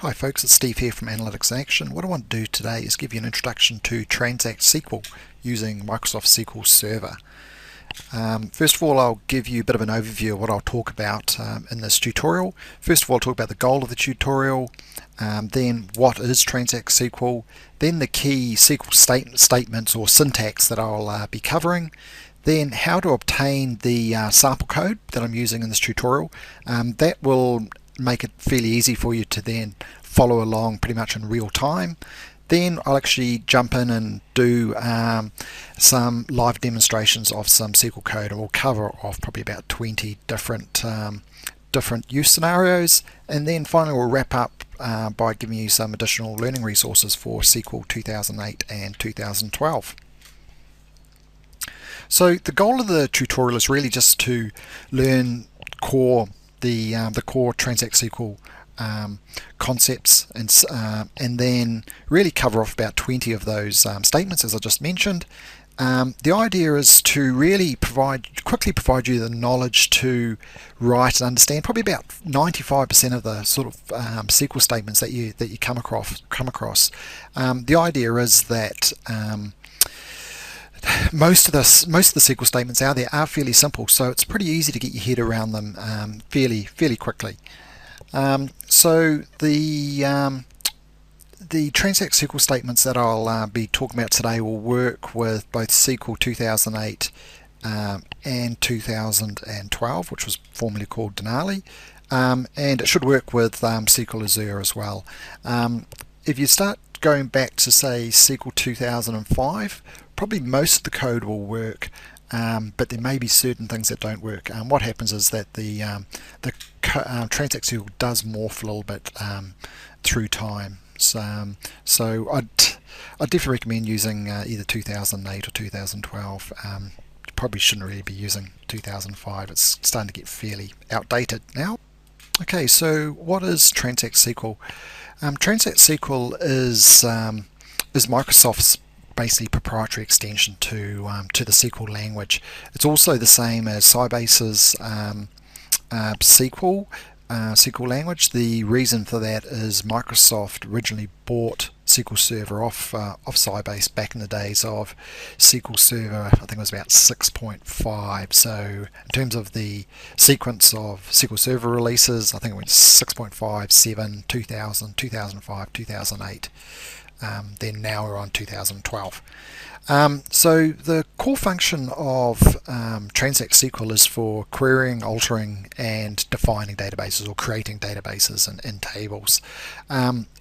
Hi folks, it's Steve here from Analytics in Action. What I want to do today is give you an introduction to Transact SQL using Microsoft SQL Server. First of all, I'll give you a bit of an overview of what I'll talk about in this tutorial. First of all, I'll talk about the goal of the tutorial, then what is Transact SQL, then the key SQL statements or syntax that I'll be covering, then how to obtain the sample code that I'm using in this tutorial. That will make it fairly easy for you to then follow along pretty much in real time. Then I'll actually jump in and do some live demonstrations of some SQL code, and we'll cover off probably about 20 different use scenarios, and then finally we'll wrap up by giving you some additional learning resources for SQL 2008 and 2012. So the goal of the tutorial is really just to learn the core Transact SQL concepts, and then really cover off about 20 of those statements as I just mentioned. The idea is to really quickly provide you the knowledge to write and understand probably about 95% of the sort of SQL statements that you come across. The idea is that most of the SQL statements out there are fairly simple, so it's pretty easy to get your head around them fairly quickly. So the Transact SQL statements that I'll be talking about today will work with both SQL 2008 and 2012, which was formerly called Denali, and it should work with SQL Azure as well. If you start going back to say SQL 2005, probably most of the code will work, but there may be certain things that don't work. What happens is that the Transact SQL does morph a little bit through time. So I'd definitely recommend using either 2008 or 2012. You probably shouldn't really be using 2005. It's starting to get fairly outdated now. Okay, so what is Transact SQL? Transact SQL is Microsoft's basically proprietary extension to the SQL language. It's also the same as Sybase's SQL language. The reason for that is Microsoft originally bought SQL Server off Sybase back in the days of SQL Server, I think it was about 6.5. So in terms of the sequence of SQL Server releases, I think it went 6.5, 7, 2000, 2005, 2008. Then now we're on 2012. So the core function of Transact SQL is for querying, altering, and defining databases, or creating databases in tables.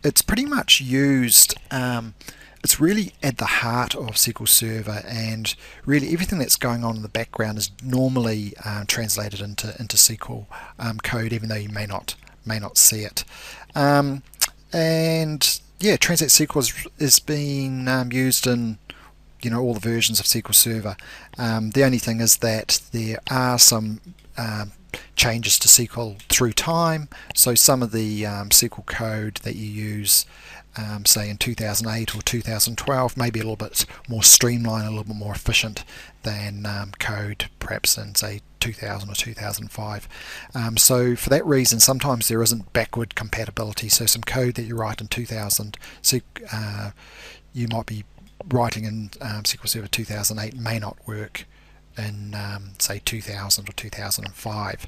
It's pretty much used, it's really at the heart of SQL Server, and really everything that's going on in the background is normally translated into SQL code, even though you may not see it. And yeah, Transact SQL is being used in all the versions of SQL Server. The only thing is that there are some changes to SQL through time. So some of the SQL code that you use, say in 2008 or 2012, may be a little bit more streamlined, a little bit more efficient than code perhaps in say 2000 or 2005. So for that reason, sometimes there isn't backward compatibility. So some code that you write in 2000, you might be writing in SQL Server 2008 may not work in say 2000 or 2005.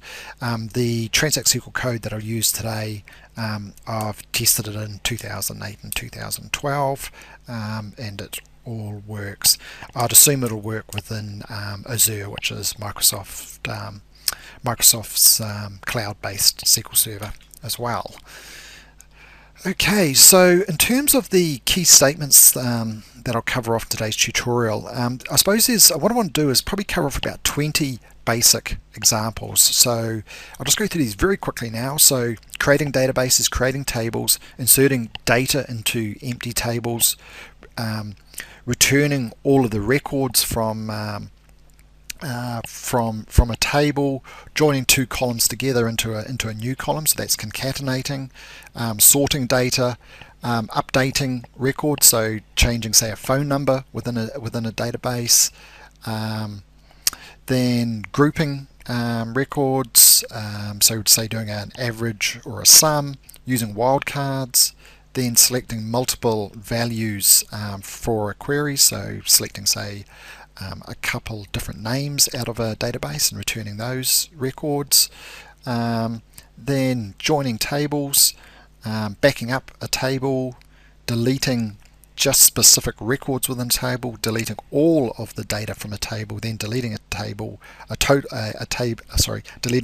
The Transact SQL code that I'll use today, I've tested it in 2008 and 2012, and it all works. I'd assume it'll work within Azure, which is Microsoft's cloud-based SQL Server as well. Okay, so in terms of the key statements that I'll cover off today's tutorial, I suppose what I want to do is probably cover off about 20 basic examples. So I'll just go through these very quickly now. So creating databases, creating tables, inserting data into empty tables, returning all of the records from a table, joining two columns together into a new column, so that's concatenating, sorting data, updating records, so changing say a phone number within a database, then grouping records, so say doing an average or a sum, using wildcards, then selecting multiple values for a query, so selecting say a couple different names out of a database and returning those records, then joining tables, backing up a table, deleting just specific records within a table, deleting all of the data from a table, then deleting deleting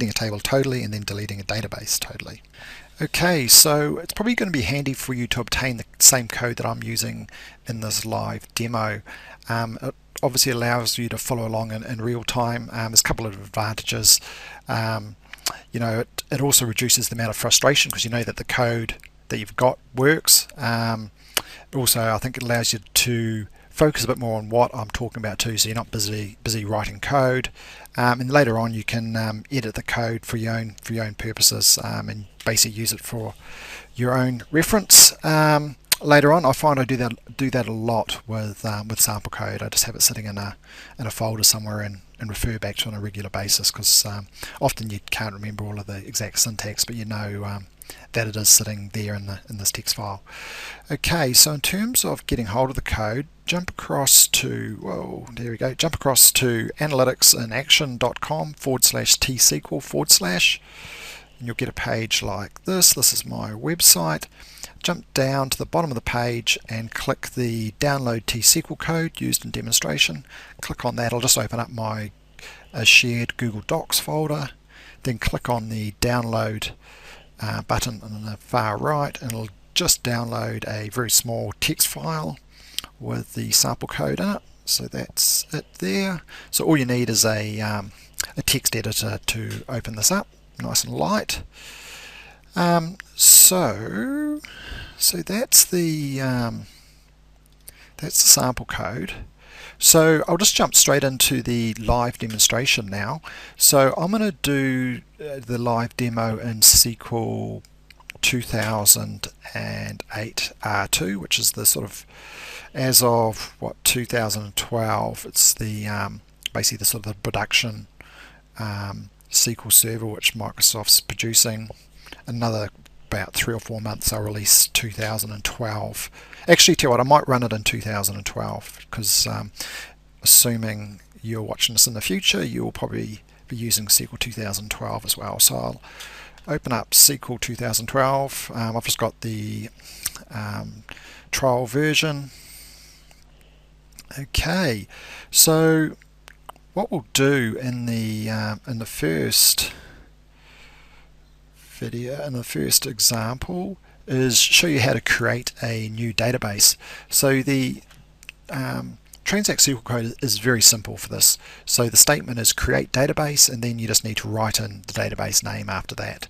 a table totally, and then deleting a database totally. Okay, so it's probably going to be handy for you to obtain the same code that I'm using in this live demo. It obviously allows you to follow along in real time. There's a couple of advantages. It also reduces the amount of frustration because you know that the code that you've got works. Also, I think it allows you to focus a bit more on what I'm talking about too, so you're not busy writing code. And later on, you can edit the code for your own purposes and basically use it for your own reference. Later on, I find I do that a lot with sample code. I just have it sitting in a folder somewhere and refer back to it on a regular basis because often you can't remember all of the exact syntax, but you know that it is sitting there in this text file. Okay, so in terms of getting hold of the code, jump across to analyticsinAction.com/T-SQL/ and you'll get a page like this. This is my website. Jump down to the bottom of the page and click the download T-SQL code used in demonstration. Click on that. I'll just open up my shared Google Docs folder. Then click on the download button on the far right, and it'll just download a very small text file with the sample code in it. So that's it there. So all you need is a text editor to open this up, nice and light. So that's the sample code. So I'll just jump straight into the live demonstration now. So I'm going to do the live demo in SQL 2008 R2, which is the sort of, as of 2012, it's the basically the sort of the production SQL Server which Microsoft's producing. Another about 3 or 4 months I'll release 2012. Actually, tell you what, I might run it in 2012 because assuming you're watching this in the future, you'll probably be using SQL 2012 as well. So I'll open up SQL 2012. I've just got the trial version. Okay, so what we'll do in the first video, in the first example, is show you how to create a new database. So the Transact SQL Code is very simple for this. So the statement is create database, and then you just need to write in the database name after that.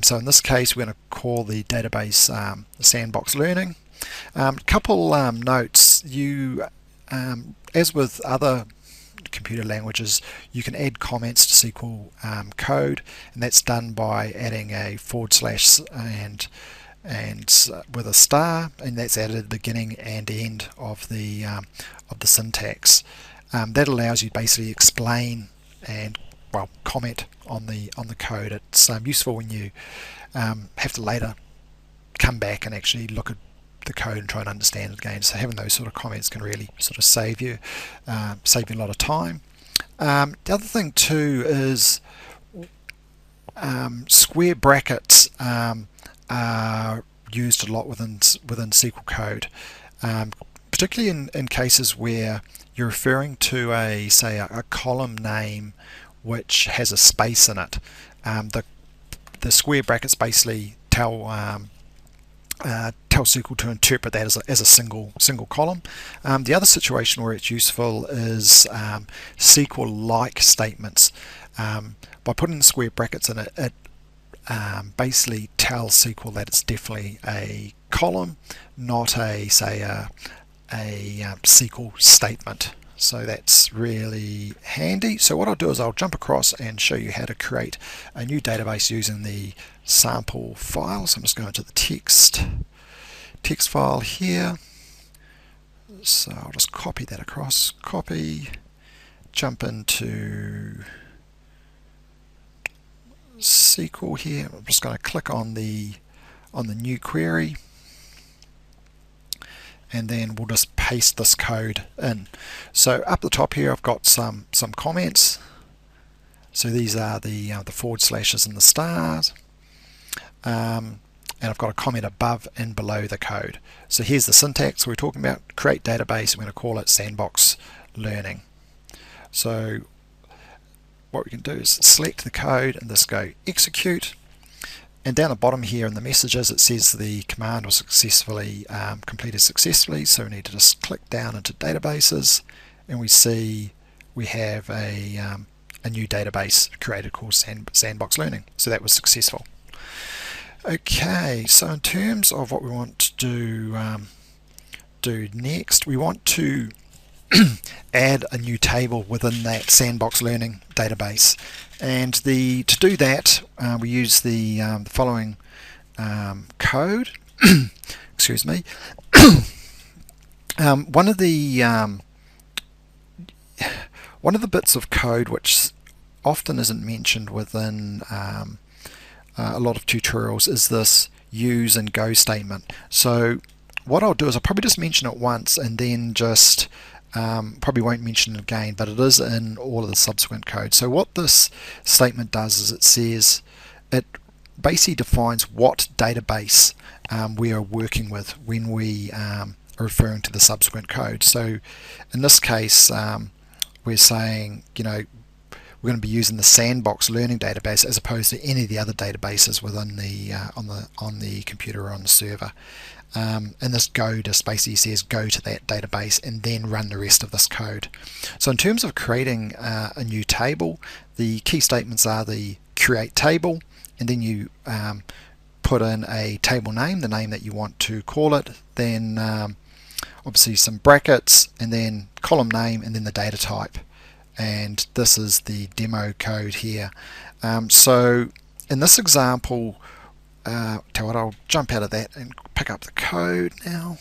So in this case, we're going to call the database Sandbox Learning. Couple notes: as with other computer languages, you can add comments to SQL code, and that's done by adding a / and with a star, and that's added at the beginning and end of the syntax. That allows you to basically explain and comment on the code. It's useful when you have to later come back and actually look at the code and try and understand it again. So having those sort of comments can really sort of save you a lot of time. The other thing too is square brackets are used a lot within SQL code, particularly in cases where you're referring to a column name which has a space in it. The square brackets basically tell SQL to interpret that as a single column. The other situation where it's useful is SQL-like statements. By putting square brackets in it, it basically tells SQL that it's definitely a column, not a SQL statement. So that's really handy. So what I'll do is I'll jump across and show you how to create a new database using the sample file. So I'm just going to the text file here. So I'll just copy that across, jump into SQL here. I'm just going to click on the on the new query, and then we'll just paste this code in. So up the top here I've got some comments. So these are the forward slashes and the stars, and I've got a comment above and below the code. So here's the syntax we're talking about: create database. I'm going to call it sandbox learning. So what we can do is select the code and just go execute, and down the bottom here in the messages it says the command was successfully completed successfully. So we need to just click down into databases, and we see we have a new database created called Sandbox Learning. So that was successful. Okay, so in terms of what we want to do next, we want to add a new table within that Sandbox Learning database, and to do that we use the following code. Excuse me. One of the bits of code which often isn't mentioned within a lot of tutorials is this use and go statement. So what I'll do is I'll probably just mention it once and then just probably won't mention it again, but it is in all of the subsequent code. So what this statement does is it basically defines what database we are working with when we are referring to the subsequent code. So in this case we're saying, we're going to be using the Sandbox Learning database as opposed to any of the other databases within the on the computer or on the server. And this go just basically says go to that database and then run the rest of this code. So in terms of creating a new table, the key statements are the create table, and then you put in a table name, the name that you want to call it, then obviously some brackets, and then column name, and then the data type. And this is the demo code here. So in this example, tell you what, I'll jump out of that and pick up the code now.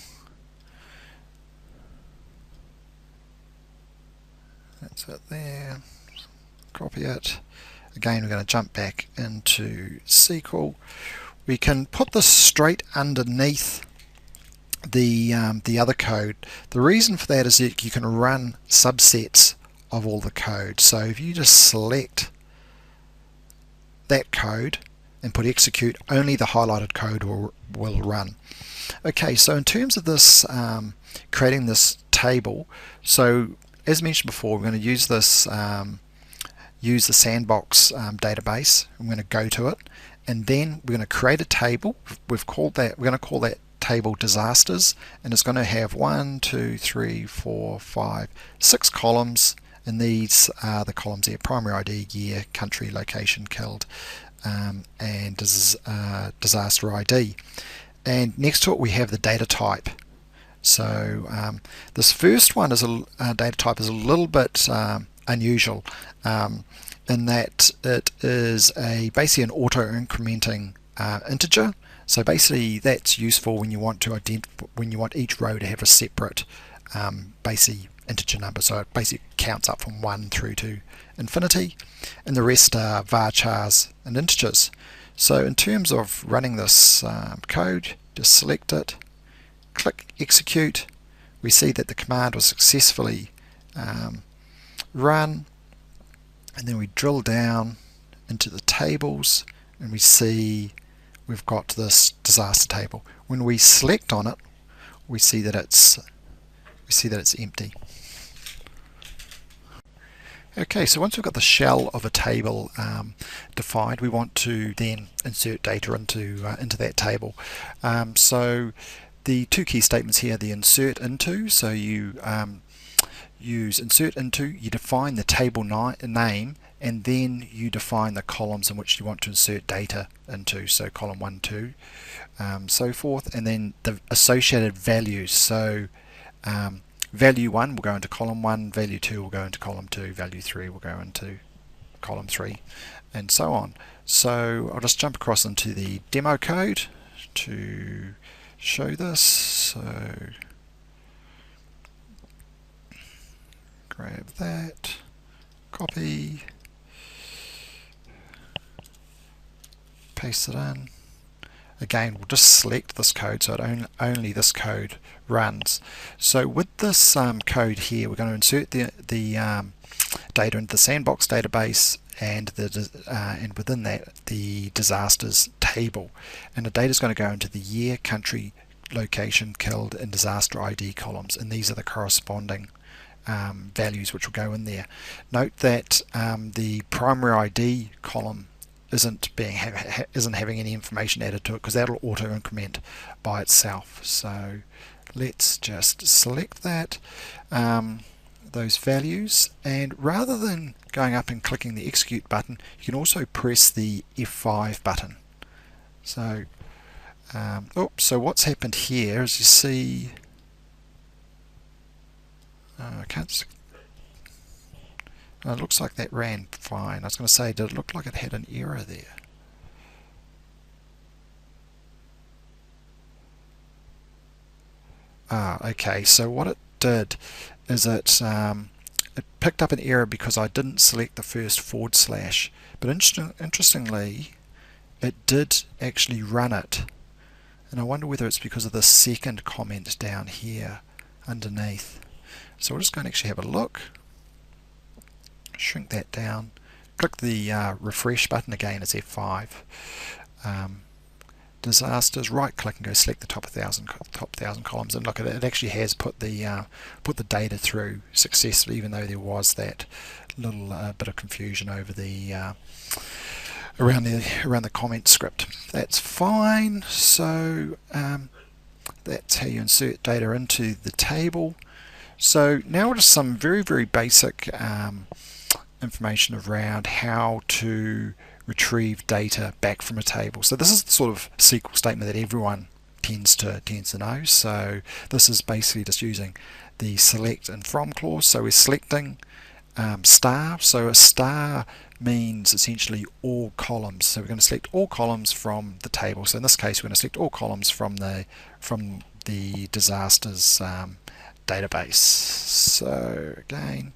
That's it there. Copy it. Again, we're going to jump back into SQL. We can put this straight underneath the other code. The reason for that is that you can run subsets of all the code. So if you just select that code and put execute, only the highlighted code will run. Okay, so in terms of this creating this table, so as mentioned before, we're going to use this use the Sandbox database. I'm going to go to it, and then we're going to create a table. We're going to call that table disasters, and it's going to have 1, 2, 3, 4, 5, 6 columns. And these are the columns here: primary ID, year, country, location, killed, and disaster ID. And next to it we have the data type. So this first one is data type is a little bit unusual in that it is basically an auto-incrementing integer. So basically that's useful when you want each row to have a separate basically integer number. So it basically counts up from 1 through to infinity, and the rest are varchars and integers. So in terms of running this code, just select it, click execute. We see that the command was successfully run, and then we drill down into the tables and we see we've got this disaster table. When we select on it, we see that it's empty. Okay, so once we've got the shell of a table defined, we want to then insert data into that table. So the two key statements here, the insert into. So you use insert into, you define the table name, and then you define the columns in which you want to insert data into. So column 1, 2, so forth, and then the associated values. So value 1 will go into column 1, value 2 will go into column 2, value 3 will go into column 3, and so on. So I'll just jump across into the demo code to show this. So grab that, copy, paste it in. again, we'll just select this code so only this code runs. So with this code here, we're going to insert the data into the sandbox database, and within that the disasters table, and the data is going to go into the year, country, location, killed, and disaster ID columns, and these are the corresponding values which will go in there. Note that the primary ID column isn't having any information added to it, because that'll auto increment by itself. So let's just select that, those values, and rather than going up and clicking the execute button, you can also press the F5 button. So so what's happened here is, you see, it looks like that ran fine. I was going to say, did it look like it had an error there? Okay, so what it did is it picked up an error because I didn't select the first /, but interestingly it did actually run it, and I wonder whether it's because of the second comment down here underneath. So we're just going to actually have a look, shrink that down, click the refresh button, again it's F5, disasters, right click and go select the top 1,000 columns, and look, it actually has put the data through successfully, even though there was that little bit of confusion over the around the comment script. That's fine. So that's how you insert data into the table. So now just some very basic information around how to retrieve data back from a table. So this is the sort of SQL statement that everyone tends to know. So this is basically just using the select and from clause. So we're selecting star. So a star means essentially all columns. So we're going to select all columns from the table. So in this case, we're going to select all columns from the disasters database. So again,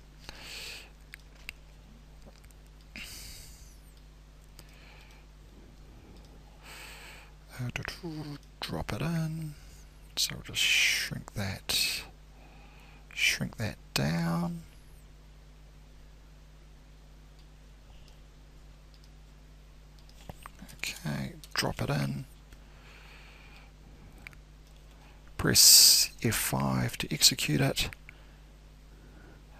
drop it in. So we'll just shrink that down. Okay, drop it in. Press F5 to execute it,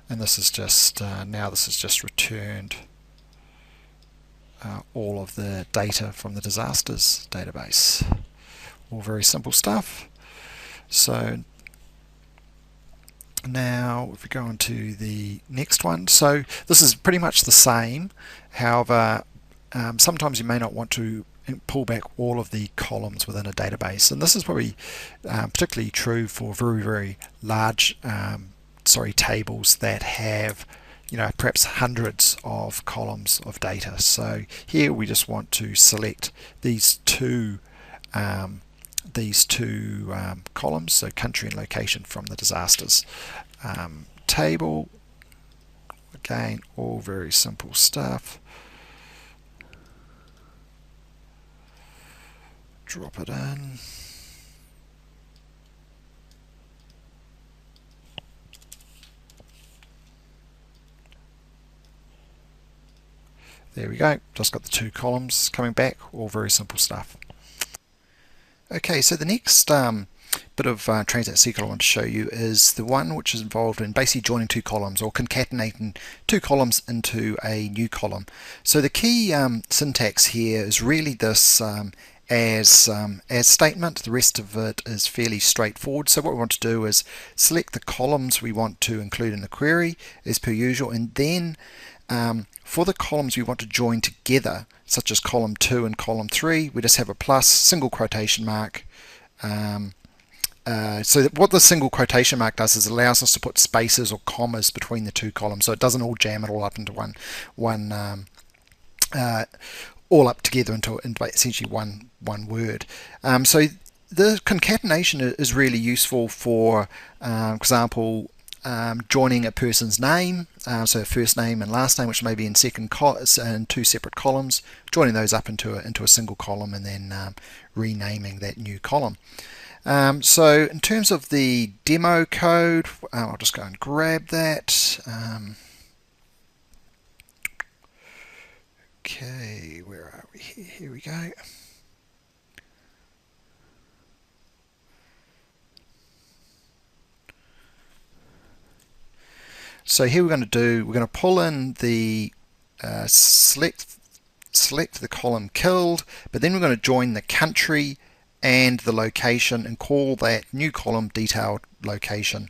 and this is just now this has just returned all of the data from the disasters database. All very simple stuff. So now if we go on to the next one, so this is pretty much the same. However, sometimes you may not want to pull back all of the columns within a database, and this is probably particularly true for very large tables that have perhaps hundreds of columns of data. So here we just want to select these two columns, so country and location, from the disasters table. Again, all very simple stuff. Drop it in. There we go, just got the two columns coming back, all very simple stuff. Okay, so the next bit of Transact SQL I want to show you is the one which is involved in basically joining two columns, or concatenating two columns into a new column. So the key syntax here is really this as statement. The rest of it is fairly straightforward. So what we want to do is select the columns we want to include in the query as per usual, and then for the columns we want to join together, such as column 2 and column 3, we just have a plus, single quotation mark. So what the single quotation mark does is it allows us to put spaces or commas between the two columns, so it doesn't all jam it all up into all up together into essentially one word. So the concatenation is really useful for example, joining a person's name, so first name and last name, which may be in in two separate columns, joining those up into a single column and then renaming that new column. So in terms of the demo code, I'll just go and grab that. Okay, where are we? Here we go. So here we're going to pull in the select the column killed, but then we're going to join the country and the location and call that new column detailed location.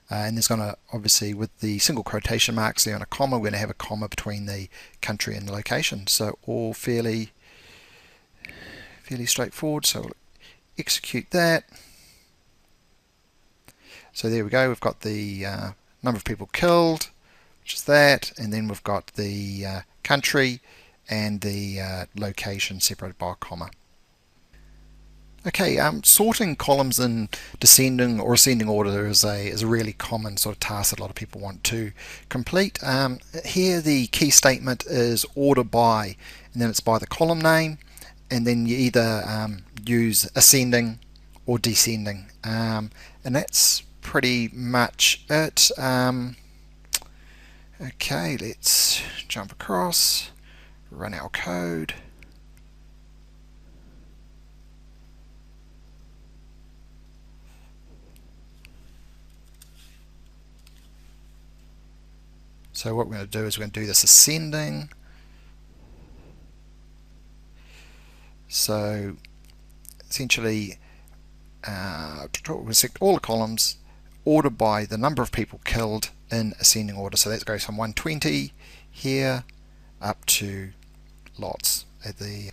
And there's going to, obviously, with the single quotation marks there and a comma, we're going to have a comma between the country and the location. So all fairly straightforward. So we'll execute that. So there we go. We've got the number of people killed, which is that, and then we've got the country and the location separated by a comma. Okay, sorting columns in descending or ascending order is a really common sort of task that a lot of people want to complete. Here the key statement is order by, and then it's by the column name, and then you either use ascending or descending, and that's pretty much it. Okay, let's jump across, run our code. So what we're going to do is we're going to do this ascending. So essentially, we'll select all the columns, order by the number of people killed in ascending order. So that goes from 120 here up to lots at the.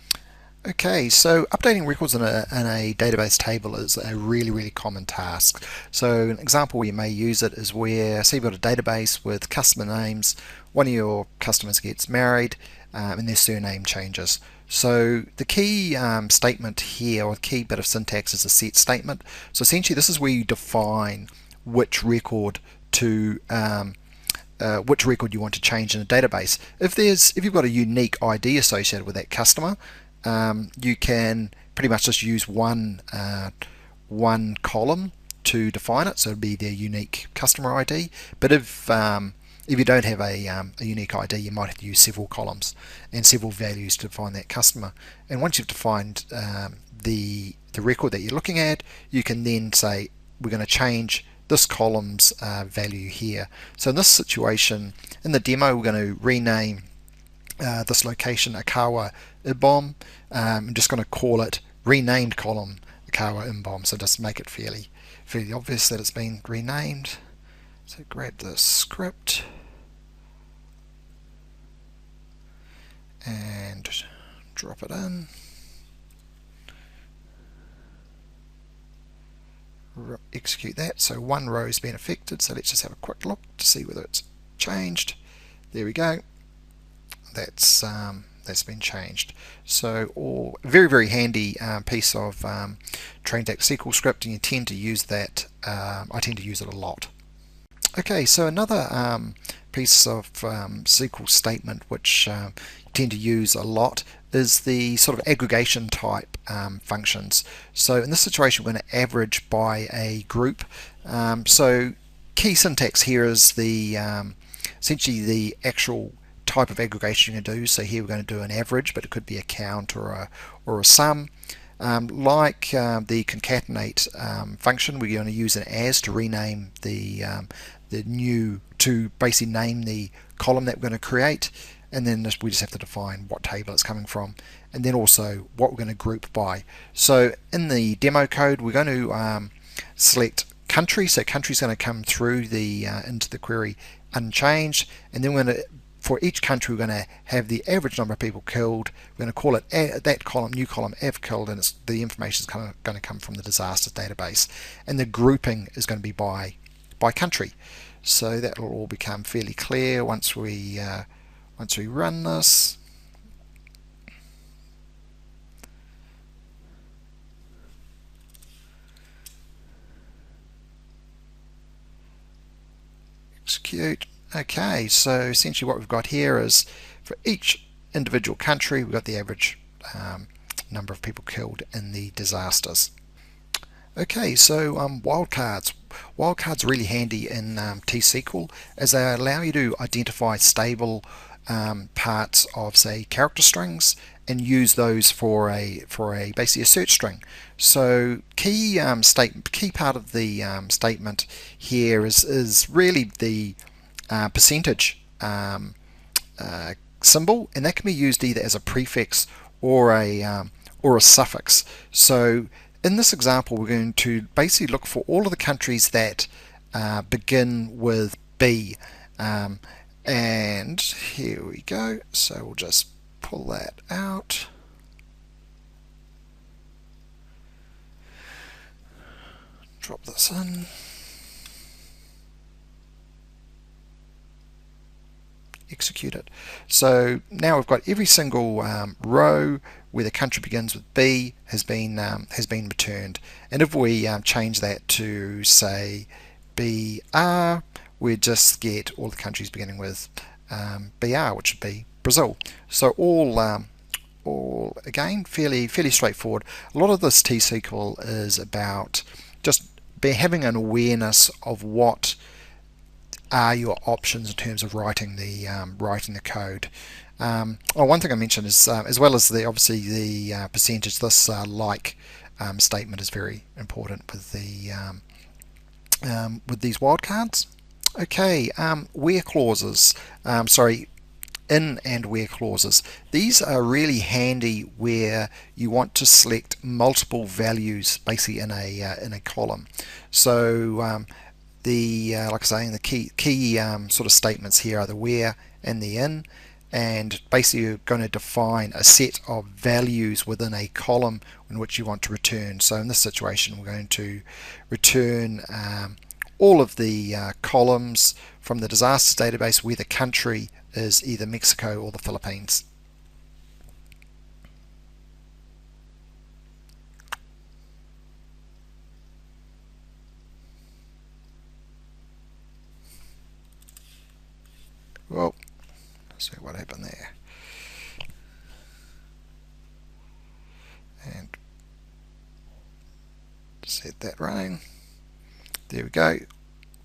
Okay, so updating records in a database table is a really common task. So an example where you may use it is where, say you've got a database with customer names, one of your customers gets married and their surname changes. So the key statement here, or the key bit of syntax, is a set statement. So essentially this is where you define which record you want to change in a database. If you've got a unique ID associated with that customer, you can pretty much just use one column to define it, so it'd be their unique customer ID. But if you don't have a unique ID, you might have to use several columns and several values to define that customer. And once you've defined the record that you're looking at, you can then say we're going to change this column's value here. So in this situation, in the demo, we're going to rename this location Akawa Ibom. I'm just going to call it renamed column Akawa Ibom, so just make it fairly obvious that it's been renamed. So grab the script and drop it in. Execute that. So one row has been affected, so let's just have a quick look to see whether it's changed. There we go. That's been changed. So very handy piece of Transact SQL script, and you tend to use that. I tend to use it a lot. Okay, so another piece of SQL statement which you tend to use a lot is the sort of aggregation type functions. So in this situation, we're going to average by a group. So key syntax here is the essentially the actual type of aggregation you're going to do. So here we're going to do an average, but it could be a count or a sum. Like the concatenate function, we're going to use an as to rename the new, to basically name the column that we're going to create, and then we just have to define what table it's coming from, and then also what we're going to group by. So in the demo code, we're going to select country. So country is going to come through the into the query unchanged, and then we're going to, for each country, we're going to have the average number of people killed. We're going to call it that column, new column, av killed, and the information is going to come from the disasters database. And the grouping is going to be by country. So that will all become fairly clear once we run this. execute. Okay, so essentially what we've got here is for each individual country we've got the average number of people killed in the disasters. Okay, so wildcards. Wildcards are really handy in T-SQL as they allow you to identify stable parts of, say, character strings and use those for a basically a search string. So key part of the statement here is really the percentage symbol, and that can be used either as a prefix or a suffix. So in this example, we're going to basically look for all of the countries that begin with B. And here we go. So we'll just pull that out. Drop this in. Execute it. So now we've got every single row where the country begins with B has been returned, and if we change that to say BR, we'd just get all the countries beginning with BR, which would be Brazil. So all again fairly straightforward. A lot of this T-SQL is about just having an awareness of what are your options in terms of writing the code. One thing I mentioned is as well as obviously the percentage, this like statement is very important with these wildcards. Okay, where clauses. In and where clauses. These are really handy where you want to select multiple values basically in a column. So like I say, the key sort of statements here are the where and the in, and basically you're going to define a set of values within a column in which you want to return. So in this situation we're going to return all of the columns from the disasters database where the country is either Mexico or the Philippines. Well, let's see what happened there. And set that running. There we go.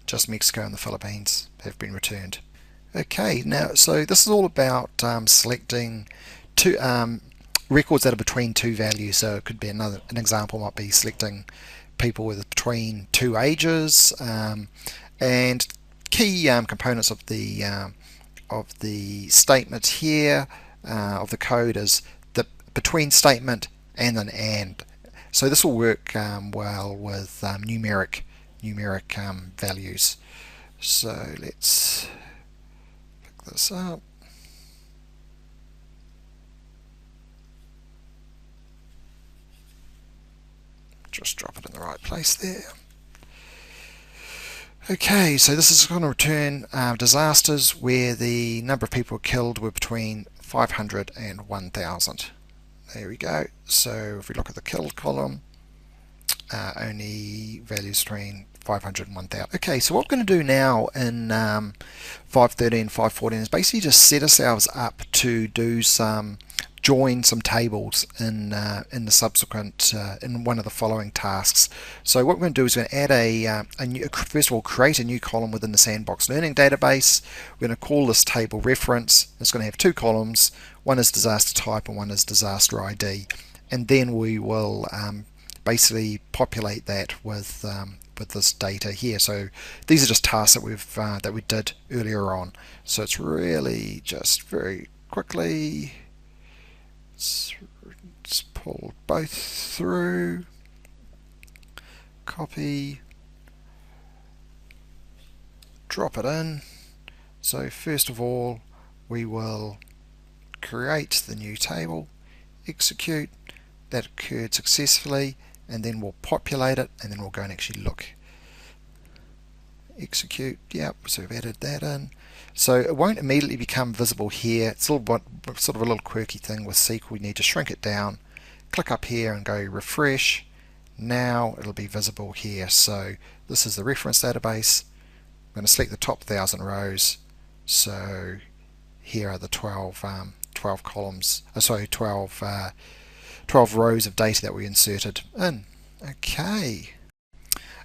Just Mexico and the Philippines have been returned. Okay, now so this is all about selecting two records that are between two values. So it could be an example might be selecting people with between two ages, and key components of the statement here of the code is the between statement and an and. So this will work well with numeric values. So let's pick this up. Just drop it in the right place there. Okay, so this is going to return disasters where the number of people killed were between 500 and 1,000. There we go. So if we look at the killed column, only values between 500 and 1,000. Okay, so what we're going to do now in 513, 514 is basically just set ourselves up to do join some tables in the subsequent in one of the following tasks. So what we're going to do is we're going to add first of all create a new column within the Sandbox Learning database. We're going to call this table reference. It's going to have two columns. One is disaster type and one is disaster ID, and then we will basically populate that with this data here. So these are just tasks that we did earlier on. So it's really just very quickly. Let's pull both through, copy, drop it in. So first of all we will create the new table, execute, that occurred successfully, and then we'll populate it, and then we'll go and actually look. Execute, yep, so we've added that in. So it won't immediately become visible here. It's sort of a little quirky thing with SQL. We need to shrink it down, click up here and go refresh. Now it'll be visible here. So this is the reference database. going to select the top 1,000 rows. So here are the 12 columns, 12 rows of data that we inserted in.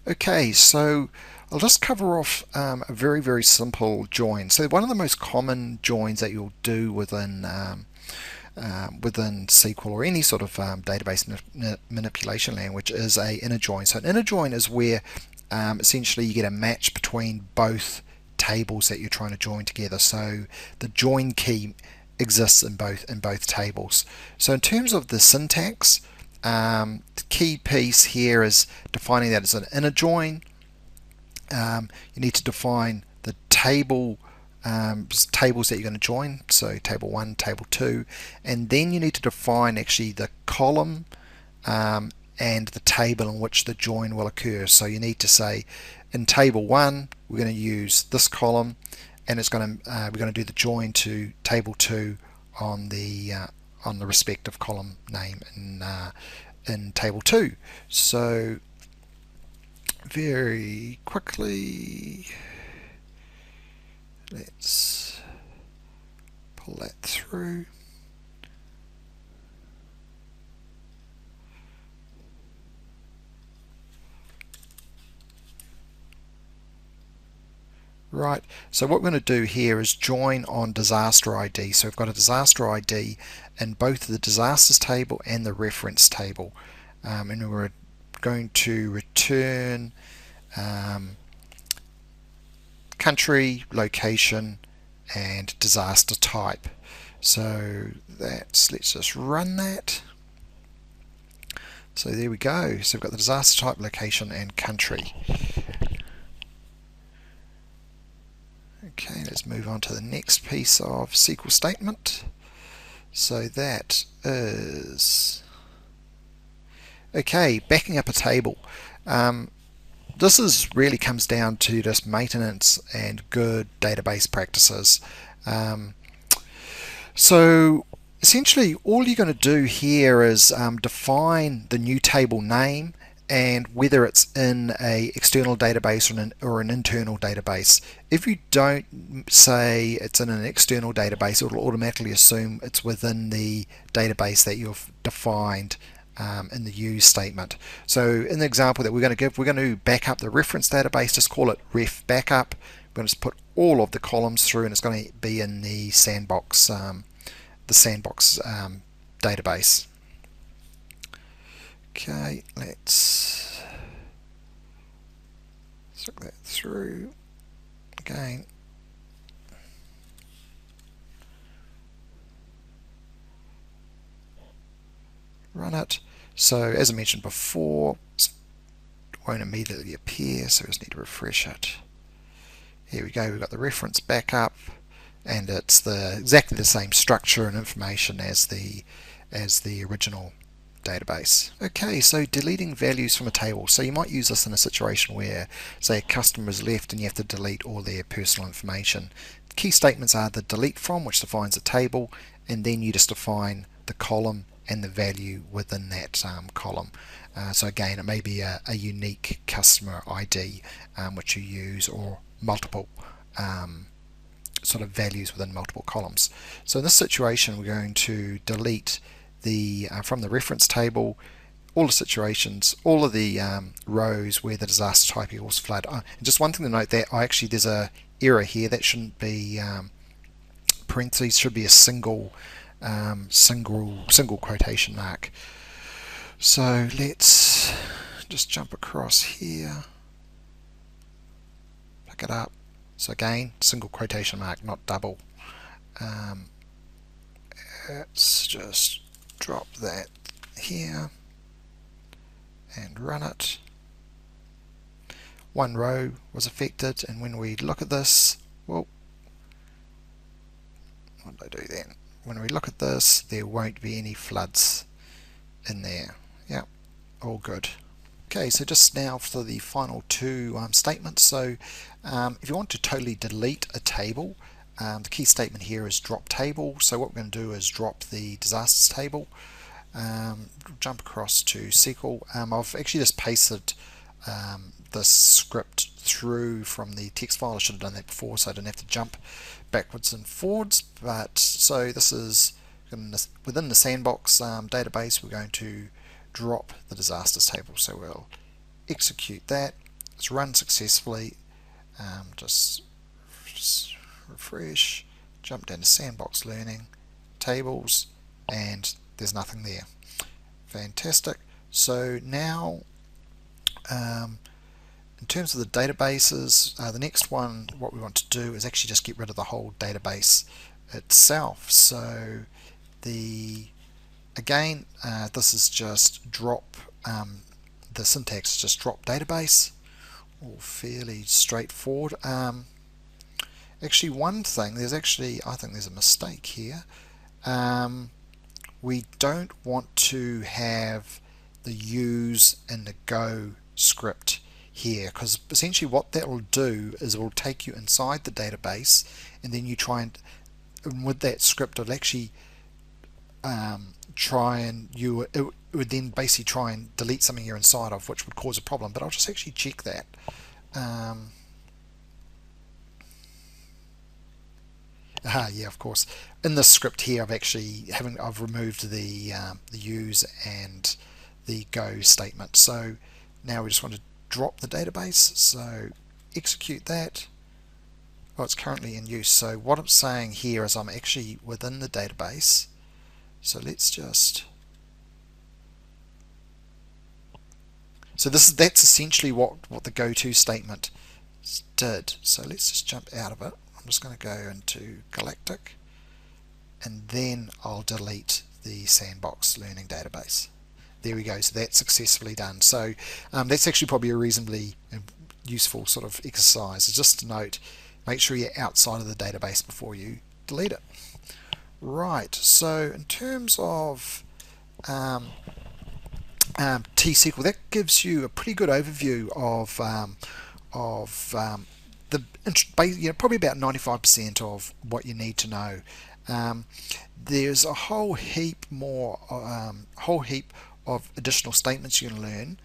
Okay, so I'll just cover off a very simple join. So one of the most common joins that you'll do within SQL or any sort of database manipulation language is a inner join. So an inner join is where essentially you get a match between both tables that you're trying to join together. So the join key exists in both tables. So in terms of the syntax, the key piece here is defining that as an inner join. You need to define the tables that you're going to join, so table 1, table 2, and then you need to define actually the column and the table in which the join will occur. So you need to say in table 1 we're going to use this column, and it's going to we're going to do the join to table 2 on the respective column name in table 2. So very quickly, let's pull that through. Right, so what we're going to do here is join on disaster ID. So we've got a disaster ID in both the disasters table and the reference table, and we're going to return country, location, and disaster type. So let's just run that. So there we go. So we've got the disaster type, location, and country. Okay, let's move on to the next piece of SQL statement. So that is, okay, backing up a table. This really comes down to just maintenance and good database practices. So essentially all you're going to do here is define the new table name and whether it's in a external database or an internal database. If you don't say it's in an external database, it'll automatically assume it's within the database that you've defined in the use statement. So in the example that we're going to give, we're going to back up the reference database, just call it ref backup. We're going to just put all of the columns through, and it's going to be in the sandbox database. Okay, let's look that through again. Run it. So as I mentioned before, it won't immediately appear, so we just need to refresh it. Here we go, we've got the reference backup, and it's exactly the same structure and information as the original database. Okay, so deleting values from a table. So you might use this in a situation where, say, a customer is left and you have to delete all their personal information. The key statements are the delete from, which defines a table, and then you just define the column and the value within that column. So again, it may be a unique customer ID which you use, or multiple sort of values within multiple columns. So in this situation, we're going to delete from the reference table all the situations, all of the rows where the disaster type equals flood. And just one thing to note, that there's a error here. That shouldn't be parentheses, should be a single quotation mark. So let's just jump across here, pick it up. So again, single quotation mark, not double. Let's just drop that here and run it. One row was affected, and when we look at this, well, what did I do then? When we look at this, there won't be any floods in there. Yeah, all good. Okay, so just now for the final two statements. So if you want to totally delete a table, the key statement here is drop table. So what we're going to do is drop the disasters table, jump across to SQL. I've actually just pasted this script through from the text file. I should have done that before so I didn't have to jump backwards and forwards. But so this is within the sandbox database. We're going to drop the disasters table. So we'll execute that. It's run successfully. Just refresh, jump down to sandbox learning, tables, and there's nothing there. Fantastic. So now in terms of the databases, the next one, what we want to do is actually just get rid of the whole database itself. So again, this is just drop, the syntax is just drop database, all fairly straightforward. Actually, one thing, I think there's a mistake here. We don't want to have the use and the go script here, because essentially what that will do is it will take you inside the database, and then you try and with that script it'll actually it would then basically try and delete something you're inside of, which would cause a problem. But I'll just actually check that. Yeah, of course. In this script here, I've removed the use and the go statement. So now we just want to drop the database. So execute that. Oh, it's currently in use. So what I'm saying here is I'm actually within the database. So let's just. So that's essentially what the go-to statement did. So let's just jump out of it. I'm just going to go into Galactic, and then I'll delete the sandbox learning database. There we go. So that's successfully done. So that's actually probably a reasonably useful sort of exercise. So just to note, make sure you're outside of the database before you delete it. Right. So in terms of T-SQL, that gives you a pretty good overview of probably about 95% of what you need to know. There's a whole heap of additional statements you can learn,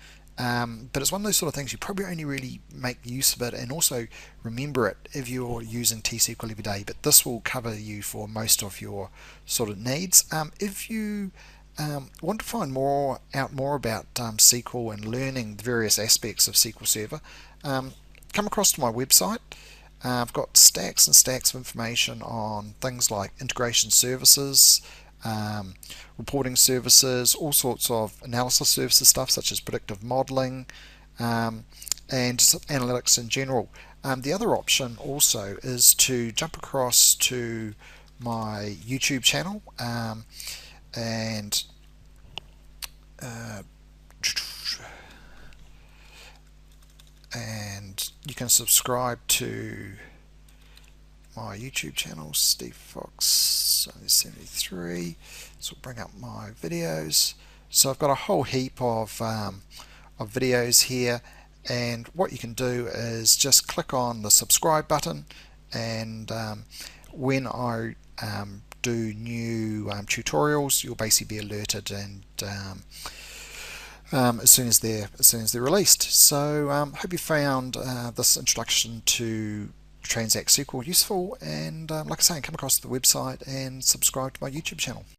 but it's one of those sort of things you probably only really make use of it and also remember it if you're using T-SQL every day. But this will cover you for most of your sort of needs. If you want to find out more about SQL and learning the various aspects of SQL Server, come across to my website. I've got stacks and stacks of information on things like integration services, reporting services, all sorts of analysis services stuff such as predictive modeling, and just analytics in general. The other option also is to jump across to my YouTube channel and you can subscribe to my YouTube channel, Steve Fox 73. This will bring up my videos. So I've got a whole heap of videos here, and what you can do is just click on the subscribe button, and when I do new tutorials, you'll basically be alerted and as soon as they're released. So hope you found this introduction to Transact SQL useful, and like I say, come across to the website and subscribe to my YouTube channel.